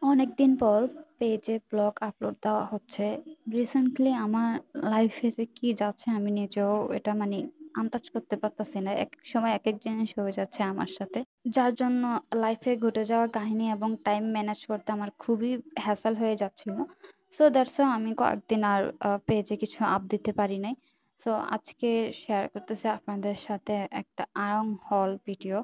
অনেকদিন পর পেজে ব্লগ আপলোড দেওয়া হচ্ছে। রিসেন্টলি আমার লাইফে যে কি যাচ্ছে আমি নিজেও এটা আন্দাজ করতে পারতাছি না। একেক সময় একেক জিনিস হয়ে যাচ্ছে আমার সাথে। যার জন্য লাইফে ঘটে যাওয়া কাহিনী এবং টাইম ম্যানেজ করতে আমার খুবই হ্যাসেল হয়ে যাচ্ছিল। সো দ্যাটস হোয়াই আমি কয়েকদিন আর পেজে কিছু আপ দিতে পারি নাই। সো আজকে শেয়ার করতেছি আপনাদের সাথে একটা আড়ং হল ভিডিও।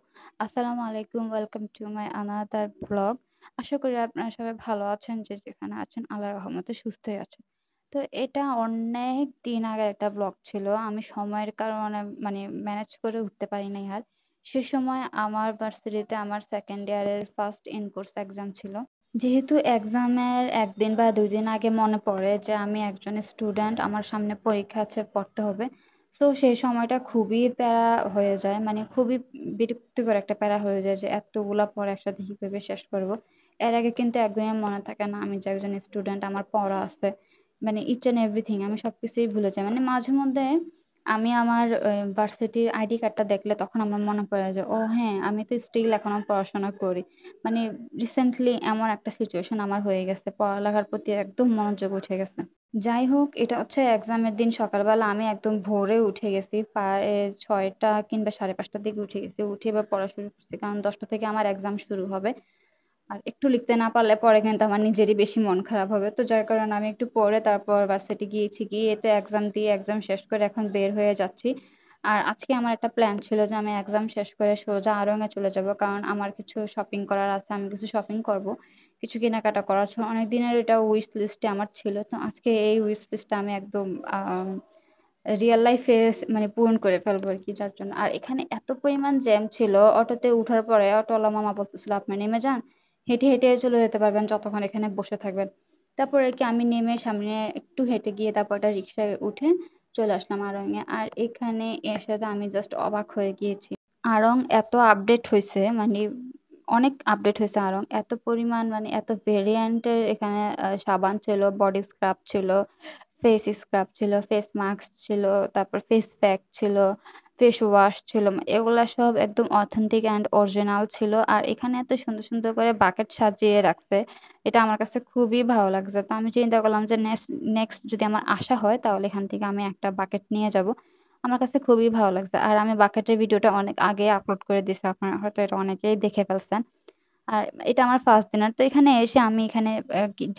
আসসালামু আলাইকুম, welcome to my another blog. আশা করি আপনারা সবাই ভালো আছেন। যে যেখানে আছেন আল্লাহর রহমতে সুস্থই আছেন। তো এটা অনেক দিন আগের একটা ব্লগ ছিল। আমি সময়ের কারণে ম্যানেজ করে উঠতে পারি নাই আর। সে সময় আমার ভার্সিটিতে আমার 2nd ইয়ারের ফার্স্ট ইন কোর্স এক্সাম ছিল। যেহেতু এক্সামের ১ দিন বা ২ দিন আগে মনে পড়ে যে আমি একজন স্টুডেন্ট, আমার সামনে পরীক্ষা আছে, পড়তে হবে। সো সেই সময়টা খুবই প্যারা হয়ে যায়। খুবই বিরক্তিকর একটা প্যারা হয়ে যায় যে এতগুলা পড়া একসাথে কিভাবে শেষ করব। এর আগে কিন্তু একদমই মনে থাকে না আমি যে একজন স্টুডেন্ট, আমার পড়া আছে। ইচ অ্যান্ড এভরিথিং আমি সবকিছুই ভুলে যাই। মাঝে মধ্যে আমি আমার ভার্সিটির আইডি কার্ডটা দেখলে তখন আমার মনে পড়ে যে, "ও হ্যাঁ, আমি তো স্টিল এখনো পড়াশোনা করি।" মানে রিসেন্টলি এমন একটা সিচুয়েশন আমার হয়ে গেছে। পড়ালেখার প্রতি একদম মনোযোগ উঠে গেছে। যাই হোক, এটা হচ্ছে এক্সামের দিন সকালবেলা আমি একদম ভোরে উঠে গেছি। প্রায় ৬টা কিংবা ৫:৩০টার দিকে উঠে গেছি। উঠে এবার পড়া শুরু করছি। কারণ ১০টা থেকে আমার এক্সাম শুরু হবে। আর একটু লিখতে না পারলে পরে কিন্তু আমার নিজেরই বেশি মন খারাপ হবে। তো যার কারণে আমি একটু পড়ে তারপর ভার্সিটি গিয়েছি। গিয়ে তো এক্সাম দিয়ে এক্সাম শেষ করে এখন বের হয়ে যাচ্ছি। আর আজকে আমার একটা প্ল্যান ছিল যে আমি এক্সাম শেষ করে সোজা আড়ং এ চলে যাব। কারণ আমার কিছু শপিং করার আছে। আমি কিছু শপিং করব। কিছু কেনাকাটা করার ছিল। অনেক দিনের এটা উইশ লিস্টে আমার ছিল। তো আজকে এই উইশ লিস্টটা আমি একদম রিয়াল লাইফে পূরণ করে ফেলবো আরকি, যার জন্য। আর এখানে এত পরিমাণ জ্যাম ছিল, অটোতে উঠার পরে অটোওয়ালা মামা বলতেছিল, "আপনি নেমে যান। হেঁটে, হেঁটে চলে যেতে পারবেন যতক্ষণ এখানে বসে থাকবেন।" তারপরে কি আমি নেমে সামনে একটু হেঁটে গিয়ে তারপর একটা রিক্সায় উঠে চলে আসলাম আড়ং এ। আর এখানে এসে তো আমি জাস্ট অবাক হয়ে গিয়েছি। আড়ং এত আপডেট হইছে, অনেক আপডেট হইছে আড়ং। এত পরিমাণ এত ভেরিয়েন্টের এখানে সাবান ছিল, বডি স্ক্রাব ছিল, ফেস স্ক্রাব ছিল, ফেস মাস্ক ছিল, তারপর ফেস প্যাক ছিল, ফেস ওয়াশ ছিল। এগুলা সব একদম অথেন্টিক অ্যান্ড অরিজিনাল ছিল। আর এখানে এত সুন্দর, সুন্দর করে বাকেট সাজিয়ে রাখছে। এটা আমার কাছে খুবই ভালো লাগছে। তো আমি চিন্তা করলাম যে নেক্সট যদি আমার আসা হয় তাহলে এখান থেকে আমি একটা বাকেট নিয়ে যাবো। আমার কাছে খুবই ভালো লাগছে। আর আমি বাকেটের ভিডিওটা অনেক আগে আপলোড করে দিছি। আপনারা হয়তো এটা অনেকেই দেখে ফেলছেন। আর এটা আমার ফার্স্ট দিনার। তো এখানে এসে আমি এখানে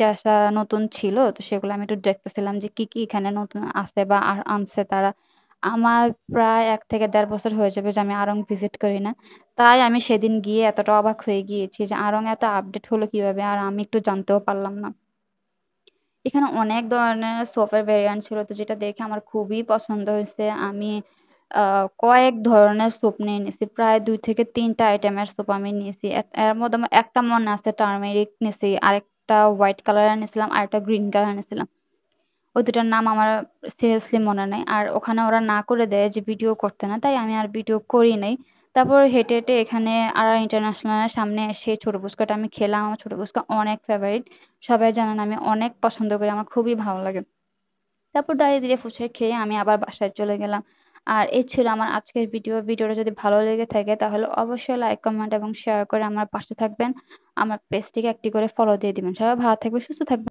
যা যা নতুন ছিল তো সেগুলো আমি একটু দেখতেছিলাম যে কি, কি এখানে নতুন আছে বা আনছে তারা। আমার প্রায় ১ থেকে ১.৫ বছর হয়ে যাবে যে আমি আড়ং ভিজিট করি না। তাই আমি সেদিন গিয়ে এতটা অবাক হয়ে গিয়েছি যে আড়ং এত আপডেট হলো কিভাবে, আর আমি একটু জানতেও পারলাম না। এখানে অনেক ধরনের সোফের ভেরিয়ান্ট ছিল, তো যেটা দেখে আমার খুবই পছন্দ হইছে। আমি আ কয়েক ধরনের সোপ নিয়ে নিছি। প্রায় ২ থেকে ৩ টা আইটেমের সোপ আমি নিয়েছি। এর মধ্যে আমার একটা মনে আছে টার্মেরিক নিছি, আরেকটা হোয়াইট কালারের নিছিলাম, আরেকটা গ্রিন কালার নিছিলাম। ওই ২ টার নাম আমার সিরিয়াসলি মনে নাই। আর ওখানে ওরা না করে দেয় যে ভিডিও করতে না। তাই আমি আর ভিডিও করি নাই। তারপর হেঁটে, হেঁটে এখানে আড়াই ইন্টারন্যাশনালের সামনে এসে ছোট ফুচকাটা আমি খেলাম। আমার ছোট ফুচকা অনেক ফেভারিট। সবাই জানেন আমি অনেক পছন্দ করি। আমার খুবই ভালো লাগে। তারপর দাঁড়িয়ে, দাঁড়িয়ে ফুচকা খেয়ে আমি আবার বাসায় চলে গেলাম। আর এই ছিল আমার আজকের ভিডিও। ভিডিওটা যদি ভালো লেগে থাকে তাহলে অবশ্যই লাইক, কমেন্ট এবং শেয়ার করে আমার পাশে থাকবেন। আমার পেজটিকে একটি করে ফলো দিয়ে দিবেন। সবাই ভালো থাকবেন, সুস্থ থাকবেন।